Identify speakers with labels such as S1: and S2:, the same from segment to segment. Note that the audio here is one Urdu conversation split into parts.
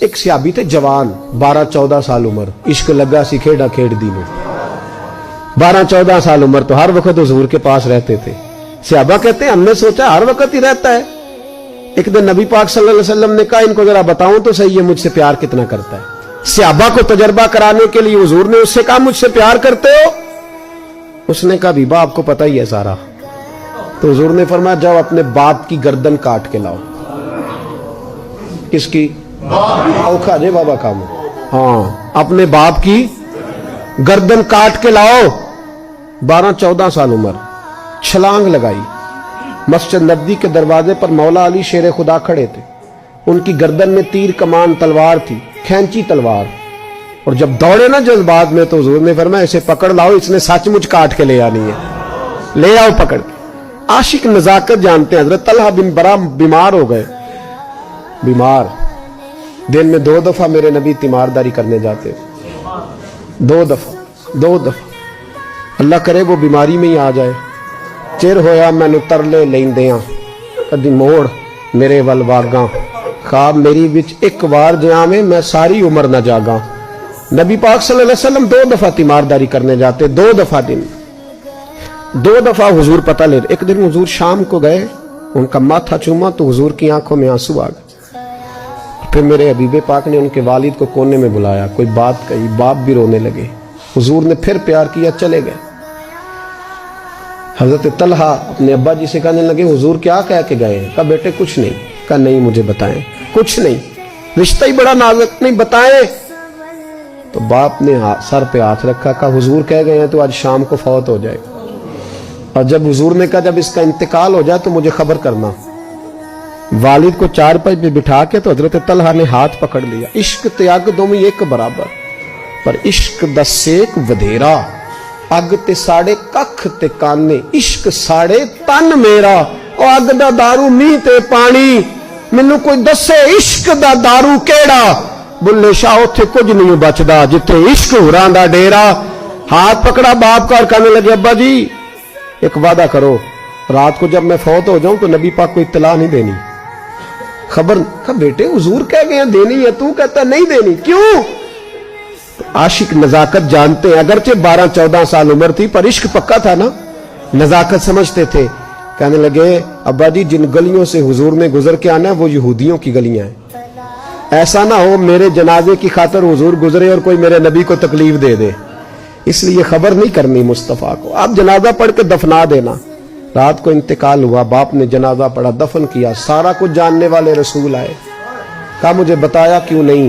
S1: ایک سیابی تھے جوان 12-14 سال عمر، عشق لگا سی کھیڑا کھیڑ دی میں 12-14 سال عمر تو ہر وقت حضور کے پاس رہتے تھے۔ صحابہ کہتے ہیں ہم نے سوچا ہر وقت ہی رہتا ہے۔ ایک دن نبی پاک صلی اللہ علیہ وسلم نے کہا ان کو ذرا بتاؤں تو صحیح ہے مجھ سے پیار کتنا کرتا ہے۔ صحابہ کو تجربہ کرانے کے لیے حضور نے اس سے کہا مجھ سے پیار کرتے ہو؟ اس نے کہا بیبا آپ کو پتہ ہی ہے سارا۔ تو حضور نے فرمایا جاؤ اپنے باپ کی گردن کاٹ کے لاؤ۔ کس کی؟ اوکھا جے بابا کام، ہاں اپنے باپ کی گردن کاٹ کے لاؤ۔ 12-14 سال عمر، چھلانگ لگائی۔ مسجد نبوی کے دروازے پر مولا علی شیر خدا کھڑے تھے، ان کی گردن میں تیر کمان تلوار تھی، کھینچی تلوار، اور جب دوڑے نا جذبات میں تو حضور نے فرمایا اسے پکڑ لاؤ، اس نے سچ مچ کاٹ کے لے آنی ہے، لے آؤ پکڑ کے۔ عاشق نزاکت جانتے ہیں۔ حضرت طلحہ بن برا بیمار ہو گئے، بیمار، دن میں 2 دفعہ میرے نبی تیمارداری کرنے جاتے، 2 دفعہ۔ اللہ کرے وہ بیماری میں ہی آ جائے۔ چر ہویا مینو ترلے لیندیاں، کدی موڑ میرے ول واگاں، خواب میری وچ ایک وار جاویں میں ساری عمر نہ جاگاں۔ نبی پاک صلی اللہ علیہ وسلم 2 دفعہ تیمارداری کرنے جاتے، 2 دفعہ دن، 2 دفعہ حضور پتہ لے۔ ایک دن حضور شام کو گئے، ان کا ماتھا چوما تو حضور کی آنکھوں میں آنسو آ گئے۔ پھر میرے حبیب پاک نے ان کے والد کو کونے میں بلایا، کوئی بات کہی، باپ بھی رونے لگے۔ حضور نے پھر پیار کیا، چلے گئے۔ حضرت طلحہ اپنے ابا جی سے کہنے لگے حضور کیا کہہ کے گئے؟ کہا بیٹے کچھ نہیں۔ کہا نہیں مجھے بتائیں، کچھ نہیں، رشتہ ہی بڑا نازک، نہیں بتائیں۔ تو باپ نے سر پہ ہاتھ رکھا، کہا حضور کہہ گئے ہیں تو آج شام کو فوت ہو جائے گا، اور جب حضور نے کہا جب اس کا انتقال ہو جائے تو مجھے خبر کرنا۔ والد کو چارپائی پہ بٹھا کے تو حضرت طلحہ نے ہاتھ پکڑ لیا۔ عشق تے اگ دوویں ایک برابر، پر عشق دا سیک ودھیرا، اگ تے ساڑے ککھ تے کانے، عشق ساڑے تن میرا، او اگ دا دارو میہ تے پانی، مینوں کوئی دسے عشق دا دارو کیڑا، بلے شاہ اوتھے کچھ نہیں بچدا جتھے عشق ہوراں دا ڈیرا۔ ہاتھ پکڑا باپ کا اور کہنے لگے ابا جی ایک وعدہ کرو، رات کو جب میں فوت ہو جاؤں تو نبی پاک کو اطلاع نہیں دینی، خبر۔ کہا بیٹے حضور کہہ گئے ہیں دینی ہے، تو کہتا نہیں دینی، کیوں؟ عاشق نزاکت جانتے ہیں، اگرچہ 12-14 سال عمر تھی پر عشق پکا تھا نا، نزاکت سمجھتے تھے۔ کہنے لگے ابا جی جن گلیوں سے حضور نے گزر کے آنا ہے وہ یہودیوں کی گلیاں ہیں، ایسا نہ ہو میرے جنازے کی خاطر حضور گزرے اور کوئی میرے نبی کو تکلیف دے دے، اس لیے خبر نہیں کرنی مصطفیٰ کو، آپ جنازہ پڑھ کے دفنا دینا۔ رات کو انتقال ہوا، باپ نے جنازہ پڑھا، دفن کیا، سارا کچھ جاننے والے رسول آئے۔ کہا مجھے بتایا کیوں نہیں؟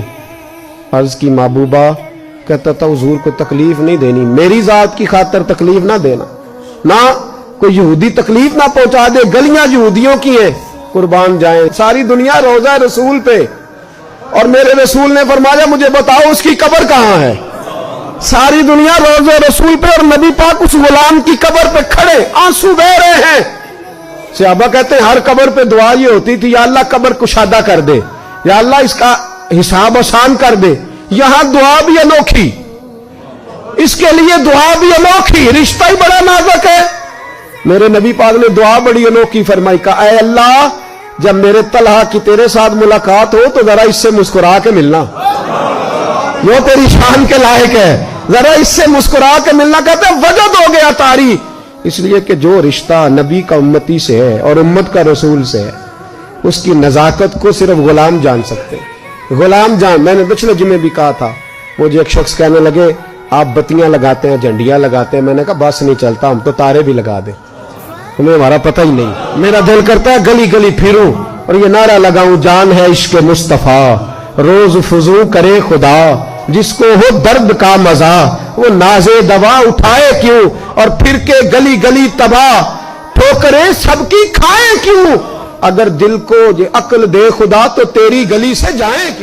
S1: عرض کی محبوبہ، کہتا تھا حضور کو تکلیف نہیں دینی، میری ذات کی خاطر تکلیف نہ دینا، نہ کوئی یہودی تکلیف نہ پہنچا دے، گلیاں یہودیوں کی ہیں، قربان جائیں ساری دنیا روضہ رسول پہ، اور میرے رسول نے فرمایا مجھے بتاؤ اس کی قبر کہاں ہے؟ ساری دنیا روضہ رسول پہ، اور نبی پاک اس غلام کی قبر پہ کھڑے آنسو بہہ رہے ہیں۔ صحابہ کہتے ہیں ہر قبر پہ دعا یہ ہوتی تھی یا اللہ قبر کشادہ کر دے، یا اللہ اس کا حساب آسان کر دے۔ یہاں دعا بھی انوکھی، اس کے لیے دعا بھی انوکھی، رشتہ ہی بڑا نازک ہے۔ میرے نبی پاک نے دعا بڑی انوکھی فرمائی، کہا اے اللہ جب میرے طلحہ کی تیرے ساتھ ملاقات ہو تو ذرا اس سے مسکرا کے ملنا، وہ تیری شان کے لائق ہے، ذرا اس سے مسکرا کے ملنا۔ کہتے ہیں وجد ہو گیا طاری، اس لیے کہ جو رشتہ نبی کا امتی سے ہے اور امت کا رسول سے ہے اس کی نزاکت کو صرف غلام جان سکتے ہیں، غلام جان۔ میں نے پچھلے جمعے بھی کہا تھا، وہ جو ایک شخص کہنے لگے آپ بتیاں لگاتے ہیں، جھنڈیاں لگاتے ہیں، میں نے کہا بس نہیں چلتا، ہم تو تارے بھی لگا دیں، تمہیں ہمارا پتہ ہی نہیں۔ میرا دل کرتا ہے گلی گلی پھروں اور یہ نعرہ لگاؤں جان ہے عشق مصطفیٰ، روز فضو کرے خدا، جس کو ہو درد کا مزہ وہ ناز دوا اٹھائے کیوں، اور پھر کے گلی گلی تباہ ٹھوکریں سب کی کھائیں کیوں، اگر دل کو یہ عقل دے خدا تو تیری گلی سے جائیں کیوں۔